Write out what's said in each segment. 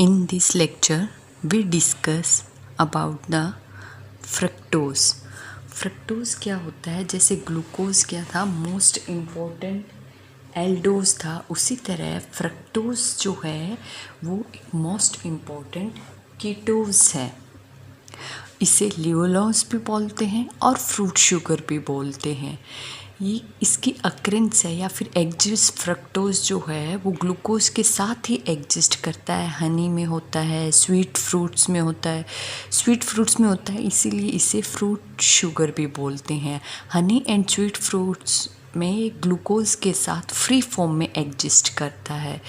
In this lecture, we discuss about the fructose. Fructose क्या होता है? जैसे ग्लूकोज क्या था, मोस्ट इम्पोर्टेंट एल्डोज था, उसी तरह फ्रक्टोज जो है वो एक मोस्ट इम्पोर्टेंट कीटोज है। इसे लियोलोज भी बोलते हैं और फ्रूट शुगर भी बोलते हैं। ये इसकी अक्रेंस है या फिर एग्जिस्ट फ्रक्टोज जो है वो ग्लूकोज के साथ ही एग्जिस्ट करता है। हनी में होता है, स्वीट फ्रूट्स में होता है, इसीलिए इसे फ्रूट शुगर भी बोलते हैं। हनी एंड स्वीट फ्रूट्स में ये ग्लूकोज के साथ फ्री फॉर्म में एग्जिस्ट करता है।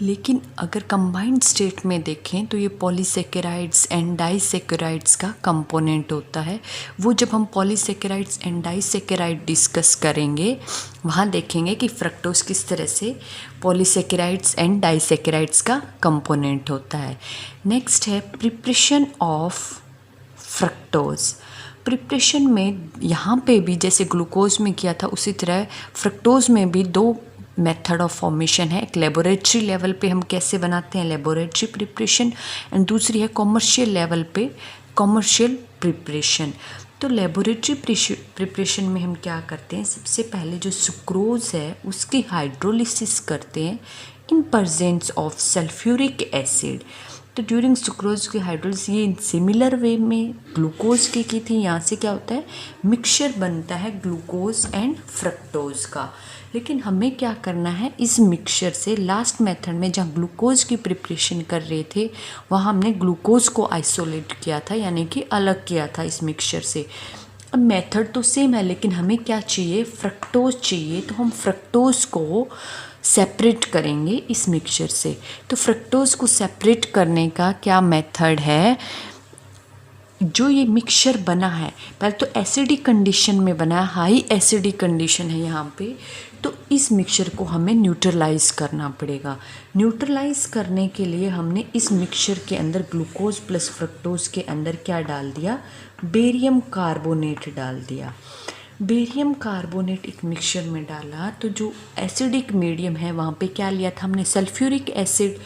लेकिन अगर कंबाइंड स्टेट में देखें तो ये पॉलीसेकेराइड्स एंड डाइसेकेराइड्स का कंपोनेंट होता है। वो जब हम पॉलीसेकेराइड्स एंड डाइसेकेराइड डिस्कस करेंगे वहाँ देखेंगे कि फ्रक्टोज किस तरह से पॉलीसेकेराइड्स एंड डाइसेकेराइड्स का कंपोनेंट होता है। नेक्स्ट है प्रिपरेशन ऑफ फ्रक्टोज। प्रिपरेशन में यहाँ पे भी जैसे ग्लूकोज में किया था उसी तरह फ्रक्टोज में भी दो मेथड ऑफ फॉर्मेशन है। एक लेबोरेटरी लेवल पे हम कैसे बनाते हैं, लेबोरेटरी प्रिपरेशन, एंड दूसरी है कॉमर्शियल लेवल पे, कॉमर्शियल प्रिपरेशन। तो लेबोरेटरी प्रिपरेशन में हम क्या करते हैं, सबसे पहले जो सुक्रोज है उसकी हाइड्रोलिसिस करते हैं in presence of sulphuric acid. तो ड्यूरिंग सुक्रोज की हाइड्रोलिसिस ये सिमिलर वे में ग्लूकोज की थी। यहाँ से क्या होता है, मिक्सचर बनता है ग्लूकोज एंड फ्रक्टोज का। लेकिन हमें क्या करना है, इस मिक्सचर से लास्ट मेथड में जहाँ ग्लूकोज की प्रिपरेशन कर रहे थे वहाँ हमने ग्लूकोज को आइसोलेट किया था, यानी कि अलग किया था इस मिक्सचर से। अब मेथड तो सेम है लेकिन हमें क्या चाहिए, फ्रक्टोज चाहिए। तो हम फ्रक्टोज को सेपरेट करेंगे इस मिक्सचर से। तो फ्रक्टोज को सेपरेट करने का क्या मेथड है, जो ये मिक्सचर बना है पहले तो एसिडिक कंडीशन में बना है, हाई एसिडिक कंडीशन है यहाँ पे। तो इस मिक्सचर को हमें न्यूट्रलाइज करना पड़ेगा। न्यूट्रलाइज करने के लिए हमने इस मिक्सचर के अंदर ग्लूकोज प्लस फ्रक्टोज के अंदर क्या डाल दिया, बेरियम कार्बोनेट डाल दिया। बेरियम कार्बोनेट एक मिक्सचर में डाला तो जो एसिडिक मीडियम है वहाँ पे क्या लिया था हमने, सल्फ्यूरिक एसिड।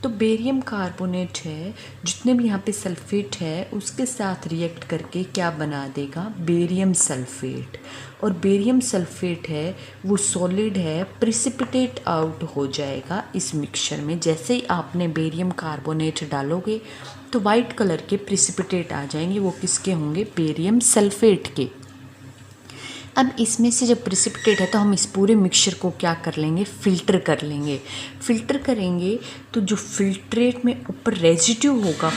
तो बेरियम कार्बोनेट है, जितने भी यहाँ पे सल्फेट है उसके साथ रिएक्ट करके क्या बना देगा, बेरियम सल्फेट। और बेरियम सल्फेट है वो सॉलिड है, प्रिसिपिटेट आउट हो जाएगा इस मिक्सचर में। जैसे ही आपने बेरियम कार्बोनेट डालोगे तो वाइट कलर के प्रिसिपिटेट आ जाएंगे, वो किसके होंगे, बेरियम सल्फेट के। अब इसमें से जब प्रिसिपिटेट है तो हम इस पूरे मिक्सचर को क्या कर लेंगे, फ़िल्टर कर लेंगे। फ़िल्टर करेंगे तो जो फिल्ट्रेट में ऊपर रेजिड्यू होगा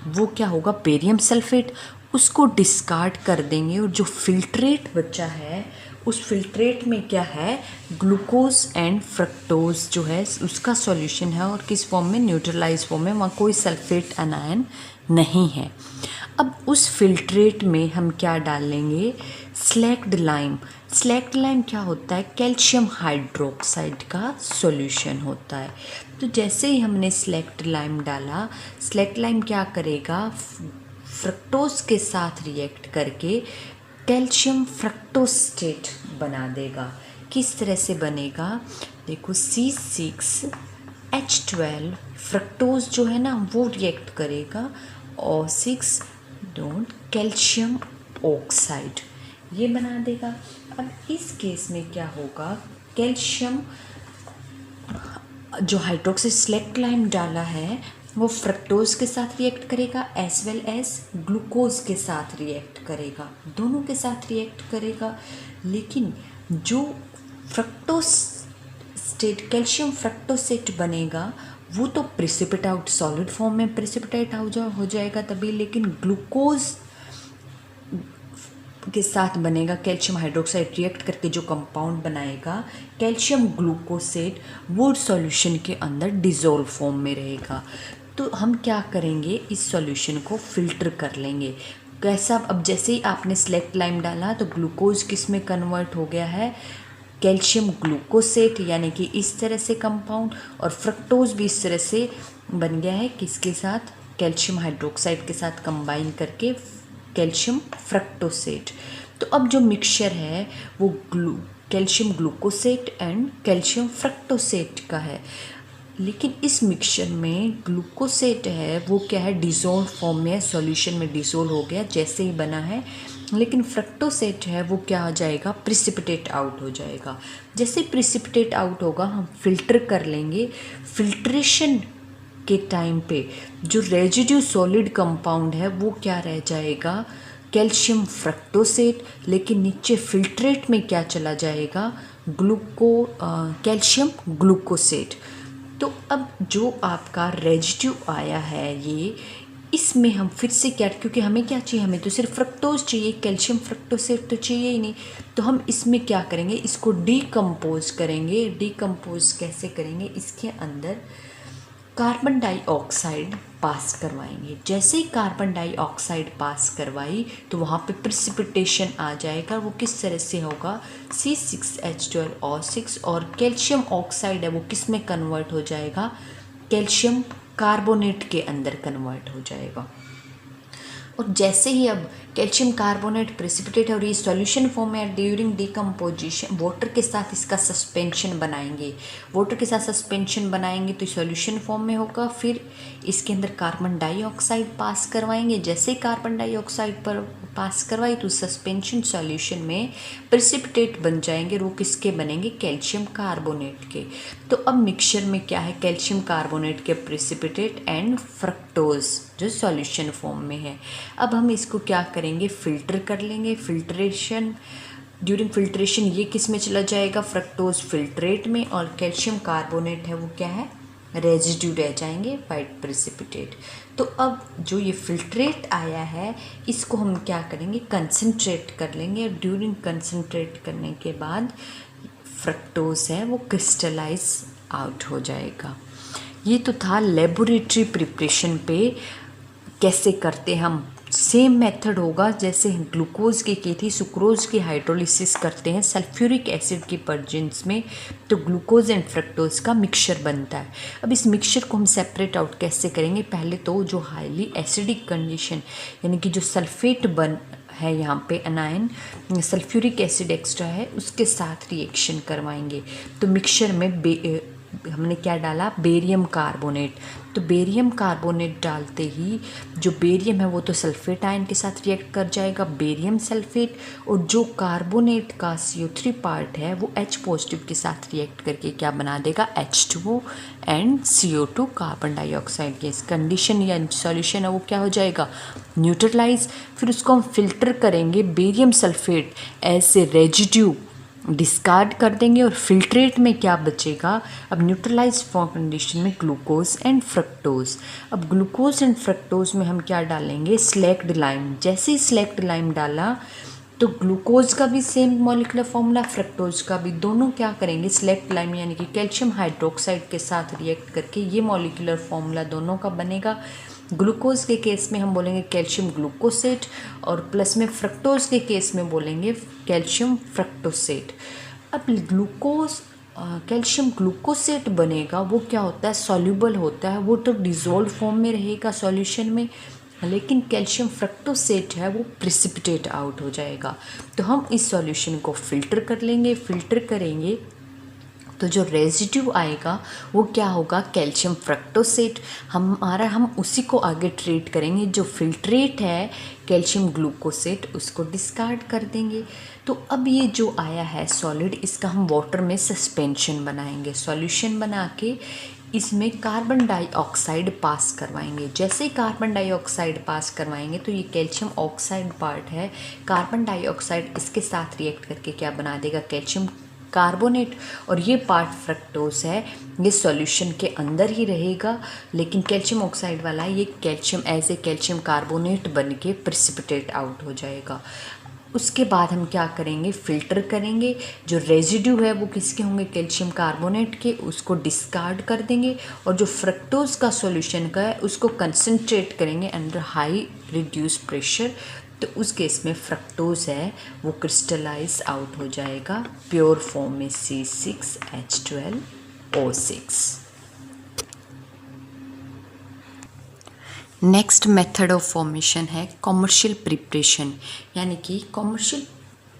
वो क्या होगा, बेरियम सल्फेट, उसको डिस्कार्ड कर देंगे। और जो फिल्ट्रेट बचा है उस फिल्ट्रेट में क्या है, ग्लूकोज एंड फ्रक्टोज जो है उसका सॉल्यूशन है। और किस फॉर्म में, न्यूट्रलाइज फॉर्म में, वहाँ कोई सल्फेट अनायन नहीं है। अब उस फिल्ट्रेट में हम क्या डालेंगे, स्लैक्ड लाइम। स्लैक्ड लाइम क्या होता है, कैल्शियम हाइड्रोक्साइड का सॉल्यूशन होता है। तो जैसे ही हमने स्लैक्ड लाइम डाला, स्लैक्ड लाइम क्या करेगा, फ्रक्टोज के साथ रिएक्ट करके कैल्शियम फ्रक्टोस्टेट बना देगा। किस तरह से बनेगा, देखो C6H12 फ्रक्टोज जो है ना वो रिएक्ट करेगा और 6 कैल्शियम ऑक्साइड ये बना देगा। अब इस केस में क्या होगा, कैल्शियम जो हाइड्रोक्सी स्लैक्ड लाइम डाला है वो फ्रक्टोज के साथ रिएक्ट करेगा एज वेल एज ग्लूकोज के साथ रिएक्ट करेगा, दोनों के साथ रिएक्ट करेगा। लेकिन जो फ्रक्टोज स्टेट, कैल्शियम फ्रक्टोसेट बनेगा वो तो प्रिसिपिट आउट, सॉलिड फॉर्म में प्रिसिपिटेट हो जाएगा तभी। लेकिन ग्लूकोज के साथ बनेगा कैल्शियम हाइड्रोक्साइड रिएक्ट करके जो कंपाउंड बनाएगा कैल्शियम ग्लूकोसेट, वो सॉल्यूशन के अंदर डिज़ोल्व फॉर्म में रहेगा। तो हम क्या करेंगे, इस सॉल्यूशन को फिल्टर कर लेंगे। कैसा, अब जैसे ही आपने स्लैक्ड लाइम डाला तो ग्लूकोज किस में कन्वर्ट हो गया है, कैल्शियम ग्लूकोसेट, यानी कि इस तरह से कंपाउंड। और फ्रक्टोज भी इस तरह से बन गया है, किसके साथ, कैल्शियम हाइड्रोक्साइड के साथ कंबाइन करके कैल्शियम फ्रक्टोसेट। तो अब जो मिक्सचर है वो कैल्शियम ग्लूकोसेट एंड कैल्शियम फ्रक्टोसेट का है। लेकिन इस मिक्सचर में ग्लूकोसेट है वो क्या है, डिज़ोल्व फॉर्म में है, सॉल्यूशन में डिज़ोल्व हो गया जैसे ही बना है। लेकिन फ्रक्टोसेट है वो क्या हो जाएगा, प्रिसिपिटेट आउट हो जाएगा। जैसे प्रिसिपिटेट आउट होगा हम फिल्टर कर लेंगे। फिल्ट्रेशन के टाइम पे जो रेजिड्यू सॉलिड कंपाउंड है वो क्या रह जाएगा, कैल्शियम फ्रक्टोसेट। लेकिन नीचे फिल्ट्रेट में क्या चला जाएगा, कैल्शियम ग्लूकोसेट। तो अब जो आपका रेजिड्यू आया है ये, इसमें हम फिर से क्या, क्योंकि हमें क्या चाहिए, हमें तो सिर्फ फ्रक्टोज चाहिए, कैल्शियम फ्रक्टोसेट तो चाहिए ही नहीं। तो हम इसमें क्या करेंगे, इसको डीकम्पोज करेंगे। डीकम्पोज कैसे करेंगे, इसके अंदर कार्बन डाइऑक्साइड पास करवाएंगे। जैसे ही कार्बन डाइऑक्साइड पास करवाई तो वहाँ पे प्रिसिपिटेशन आ जाएगा। वो किस तरह से होगा, C6H12O6, और कैल्शियम ऑक्साइड है वो किस में कन्वर्ट हो जाएगा, कैल्शियम कार्बोनेट के अंदर कन्वर्ट हो जाएगा। और जैसे ही अब कैल्शियम कार्बोनेट प्रेसिपिटेट है और ये सॉल्यूशन फॉर्म में, ड्यूरिंग डिकम्पोजिशन वाटर के साथ इसका सस्पेंशन बनाएंगे। वाटर के साथ सस्पेंशन बनाएंगे तो सॉल्यूशन फॉर्म में होगा। फिर इसके अंदर कार्बन डाइऑक्साइड पास करवाएंगे। जैसे ही कार्बन डाइऑक्साइड पर पास करवाई तो सस्पेंशन सॉल्यूशन में प्रेसिपिटेट बन जाएंगे। वो किसके बनेंगे, कैल्शियम कार्बोनेट के। तो अब मिक्सचर में क्या है, कैल्शियम कार्बोनेट के प्रेसिपिटेट एंड फ्रक्टोज जो सॉल्यूशन फॉर्म में है। अब हम इसको क्या करेंगे, फिल्टर कर लेंगे। फिल्ट्रेशन, ड्यूरिंग फिल्ट्रेशन ये किस में चला जाएगा, फ्रक्टोज फिल्ट्रेट में, और कैल्शियम कार्बोनेट है वो क्या है, रेजिड्यू रह जाएंगे, वाइट प्रेसिपिटेट। तो अब जो ये फिल्ट्रेट आया है इसको हम क्या करेंगे, कंसनट्रेट कर लेंगे। ड्यूरिंग कंसनट्रेट करने के बाद फ्रक्टोज है वो क्रिस्टलाइज आउट हो जाएगा। ये तो था लेबोरेटरी प्रिपरेशन पे कैसे करते हम। सेम मेथड होगा जैसे ग्लूकोज की थी, सुक्रोज की हाइड्रोलिसिस करते हैं सल्फ्यूरिक एसिड की प्रेजेंस में, तो ग्लूकोज एंड फ्रक्टोज का मिक्सचर बनता है। अब इस मिक्सचर को हम सेपरेट आउट कैसे करेंगे, पहले तो जो हाईली एसिडिक कंडीशन यानी कि जो सल्फेट बन है यहाँ पे अनायन सल्फ्यूरिक एसिड एक्स्ट्रा है उसके साथ रिएक्शन करवाएंगे। तो मिक्सचर में हमने क्या डाला, बेरियम कार्बोनेट। तो बेरियम कार्बोनेट डालते ही जो बेरियम है वो तो सल्फेट आयन के साथ रिएक्ट कर जाएगा, बेरियम सल्फेट, और जो कार्बोनेट का CO3 पार्ट है वो H पॉजिटिव के साथ रिएक्ट करके क्या बना देगा, H2O and CO2 carbon dioxide gas. Condition या सॉल्यूशन है वो क्या हो जाएगा, न्यूट्रलाइज। फिर उसको हम फिल्टर करेंगे, barium sulphate as a residue discard कर देंगे, और फिल्ट्रेट में क्या बचेगा, अब न्यूट्रलाइज फॉर्म कंडीशन में ग्लूकोज एंड फ्रक्टोज। अब ग्लूकोज एंड फ्रक्टोज में हम क्या डालेंगे, स्लैक्ड लाइम। जैसे ही स्लैक्ड लाइम डाला तो ग्लूकोज का भी सेम मॉलिक्यूलर फॉर्मूला, फ्रक्टोज का भी, दोनों क्या करेंगे, स्लैक्ड लाइम यानी कि कैल्शियम हाइड्रोक्साइड के साथ रिएक्ट करके ये मॉलिक्यूलर फॉर्मूला दोनों का बनेगा। ग्लूकोज के केस में हम बोलेंगे कैल्शियम ग्लूकोसेट, और प्लस में फ्रक्टोज के केस में बोलेंगे कैल्शियम फ्रक्टोसेट। अब ग्लूकोज कैल्शियम ग्लूकोसेट बनेगा वो क्या होता है, सॉल्यूबल होता है, वो तो डिज़ोल्व फॉर्म में रहेगा सॉल्यूशन में, लेकिन कैल्शियम फ्रक्टोसेट है वो प्रिसिपिटेट आउट हो जाएगा। तो हम इस सॉल्यूशन को फिल्टर कर लेंगे। फिल्टर करेंगे तो जो रेजिड्यू आएगा वो क्या होगा, कैल्शियम फ्रक्टोसेट। हम उसी को आगे ट्रीट करेंगे। जो फिल्ट्रेट है कैल्शियम ग्लूकोसेट उसको डिस्कार्ड कर देंगे। तो अब ये जो आया है सॉलिड, इसका हम वाटर में सस्पेंशन बनाएंगे। सॉल्यूशन बना के इसमें कार्बन डाइऑक्साइड पास करवाएंगे। जैसे ही कार्बन डाइऑक्साइड पास करवाएंगे तो ये कैल्शियम ऑक्साइड पार्ट है, कार्बन डाइऑक्साइड इसके साथ रिएक्ट करके क्या बना देगा, कैल्शियम कार्बोनेट, और ये पार्ट फ्रक्टोज है, ये सॉल्यूशन के अंदर ही रहेगा, लेकिन कैल्शियम ऑक्साइड वाला ये calcium as a calcium carbonate बन के प्रिसिपिटेट आउट हो जाएगा। उसके बाद हम क्या करेंगे, फ़िल्टर करेंगे। जो रेजिड्यू है वो किसके होंगे, कैल्शियम कार्बोनेट के, उसको डिस्कार्ड कर देंगे, और जो फ्रक्टोज का सॉल्यूशन का है उसको कंसनट्रेट करेंगे अंडर हाई रिड्यूस प्रेशर। तो उस केस में फ्रक्टोज है वो क्रिस्टलाइज आउट हो जाएगा प्योर फॉर्म में C6H12O6। Next method of formation है कॉमर्शियल प्रिपरेशन, यानी कि कॉमर्शियल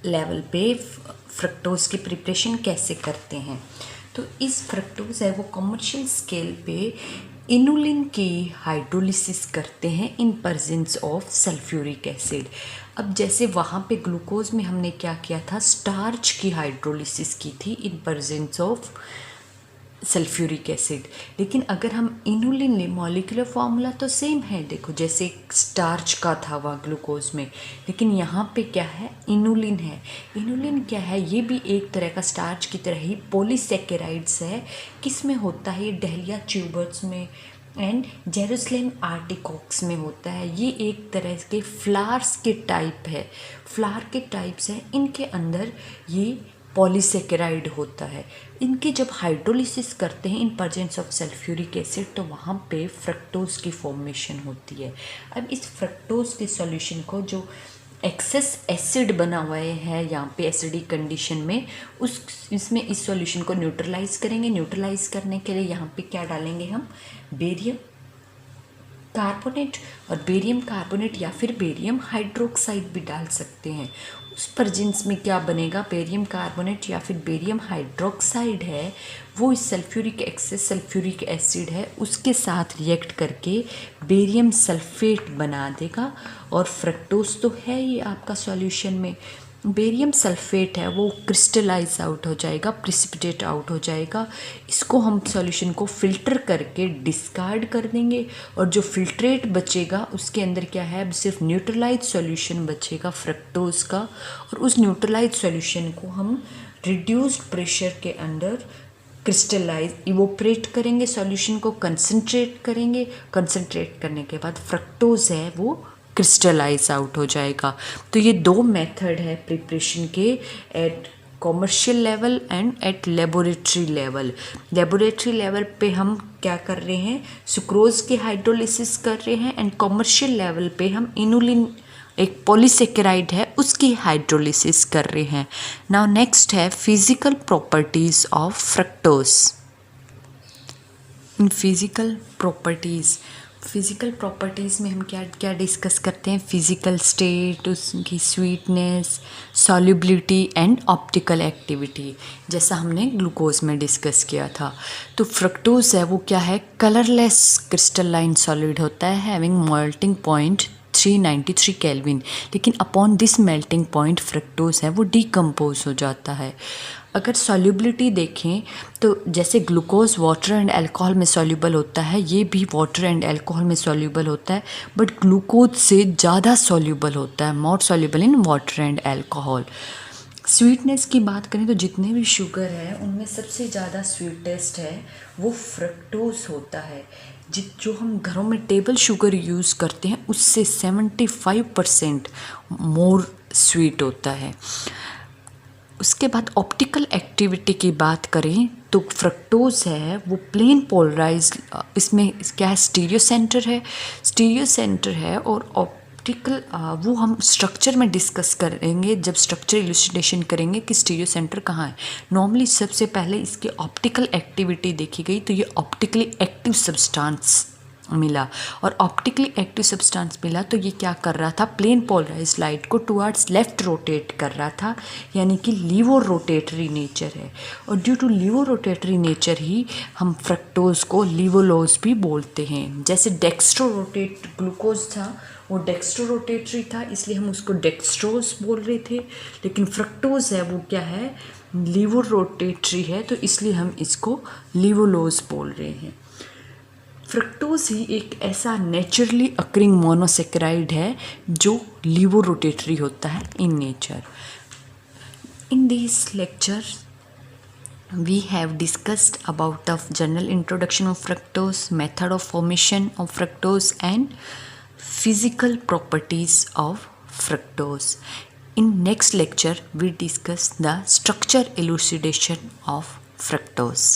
लेवल पे फ्रक्टोज की प्रिपरेशन कैसे करते हैं। तो इस फ्रक्टोज है वो कमर्शियल स्केल पे इनुलिन की हाइड्रोलिसिस करते हैं in presence of sulphuric acid. अब जैसे वहाँ पे ग्लूकोज में हमने क्या किया था, स्टार्च की हाइड्रोलिसिस की थी in presence of sulphuric acid, लेकिन अगर हम इनुलिन लें, मॉलिक्यूलर फार्मूला तो सेम है, देखो जैसे स्टार्च का था वहाँ ग्लूकोज में, लेकिन यहाँ पे क्या है, इनुलिन है। इनुलिन क्या है, ये भी एक तरह का स्टार्च की तरह ही पॉलीसेकेराइड्स है। किस में होता है, ये डहलिया ट्यूबर्स में एंड जेरूसलेम आर्टिकॉक्स में होता है। ये एक तरह के फ्लावर्स के टाइप है, फ्लावर के टाइप्स हैं, इनके अंदर ये पॉलीसेकेराइड होता है। इनके जब हाइड्रोलिसिस करते हैं in presence of sulphuric acid तो वहाँ पे फ्रक्टोज की फॉर्मेशन होती है। अब इस फ्रक्टोज के सॉल्यूशन को जो एक्सेस एसिड बना हुआ है यहाँ पे एसिडिक कंडीशन में, इसमें इस सॉल्यूशन को न्यूट्रलाइज करेंगे। न्यूट्रलाइज करने के लिए यहाँ पे क्या डालेंगे हम, बेरियम कार्बोनेट, और बेरियम कार्बोनेट या फिर बेरियम हाइड्रोक्साइड भी डाल सकते हैं। उस प्रेजेंस में क्या बनेगा, बेरियम कार्बोनेट या फिर बेरियम हाइड्रोक्साइड है वो इस सल्फ्यूरिक एक्सेस सल्फ्यूरिक एसिड है उसके साथ रिएक्ट करके बेरियम सल्फेट बना देगा। और फ्रक्टोज तो है ये आपका सॉल्यूशन में, बेरियम सल्फेट है वो क्रिस्टलाइज आउट हो जाएगा, प्रिसिपिटेट आउट हो जाएगा। इसको हम सॉल्यूशन को फिल्टर करके डिस्कार्ड कर देंगे, और जो फिल्ट्रेट बचेगा उसके अंदर क्या है, अब सिर्फ न्यूट्रलाइज सॉल्यूशन बचेगा फ्रक्टोज का। और उस न्यूट्रलाइज सॉल्यूशन को हम रिड्यूस्ड प्रेशर के अंदर क्रिस्टलाइज इवोपरेट करेंगे, सॉल्यूशन को कंसंट्रेट करेंगे। कंसंट्रेट करने के बाद फ्रक्टोज है वो क्रिस्टलाइज आउट हो जाएगा। तो ये दो मेथड है प्रिपरेशन के, at commercial level and at laboratory level. Laboratory level पे हम क्या कर रहे हैं, सुक्रोज की हाइड्रोलिसिस कर रहे हैं, एंड कॉमर्शियल लेवल पे हम इनुलिन एक पॉलीसेकेराइड है उसकी हाइड्रोलिसिस कर रहे हैं। नाउ नेक्स्ट है physical properties of fructose. In physical properties में हम क्या क्या डिस्कस करते हैं, फिजिकल स्टेट, उसकी sweetness, solubility and optical activity, जैसा हमने ग्लूकोज में डिस्कस किया था। तो फ्रक्टोज है वो क्या है, कलरलेस क्रिस्टलाइन सॉलिड होता है, हैविंग मेल्टिंग पॉइंट 393 केल्विन, लेकिन upon this melting point fructose है वो डिकम्पोज हो जाता है। अगर सॉल्युबिलिटी देखें तो जैसे ग्लूकोज वाटर एंड अल्कोहल में सॉल्युबल होता है, ये भी वाटर एंड अल्कोहल में सॉल्युबल होता है, बट ग्लूकोज से ज़्यादा सॉल्युबल होता है, more soluble in water and alcohol. Sweetness की बात करें तो जितने भी शुगर है उनमें सबसे ज़्यादा स्वीटेस्ट है वो फ्रक्टोज होता है। जो हम घरों में टेबल शुगर यूज़ करते हैं उससे 75% मोर स्वीट होता है। उसके बाद ऑप्टिकल एक्टिविटी की बात करें तो फ्रक्टोज है वो प्लेन पोलराइज, इसमें क्या है, स्टीरियो सेंटर है और ऑप्टिकल वो हम स्ट्रक्चर में डिस्कस करेंगे जब स्ट्रक्चर इलुसिडेशन करेंगे कि स्टीरियो सेंटर कहाँ है। नॉर्मली सबसे पहले इसकी ऑप्टिकल एक्टिविटी देखी गई तो ये ऑप्टिकली एक्टिव सब्सटेंस मिला, और ऑप्टिकली एक्टिव सब्सटेंस मिला तो ये क्या कर रहा था, प्लेन पोलराइज लाइट को टुवर्ड्स लेफ्ट रोटेट कर रहा था, यानी कि लीवो रोटेटरी नेचर है। और due to levorotatory nature ही हम फ्रक्टोज को लीवोलोज भी बोलते हैं। जैसे डेक्स्ट्रो रोटेट ग्लूकोज था वो डेक्स्ट्रो रोटेटरी था इसलिए हम उसको डेक्स्ट्रोज बोल रहे थे, लेकिन फ्रक्टोज है वो क्या है, लीवो रोटेटरी है, तो इसलिए हम इसको लीवोलोज बोल रहे हैं। फ्रक्टोज ही एक ऐसा नेचुरली अकरिंग मोनोसेकेराइड है जो लीवो रोटेटरी होता है in nature. In this lecture we have discussed about the general introduction of fructose, method of formation of fructose and physical properties of fructose. In next lecture we discuss the structure elucidation of fructose.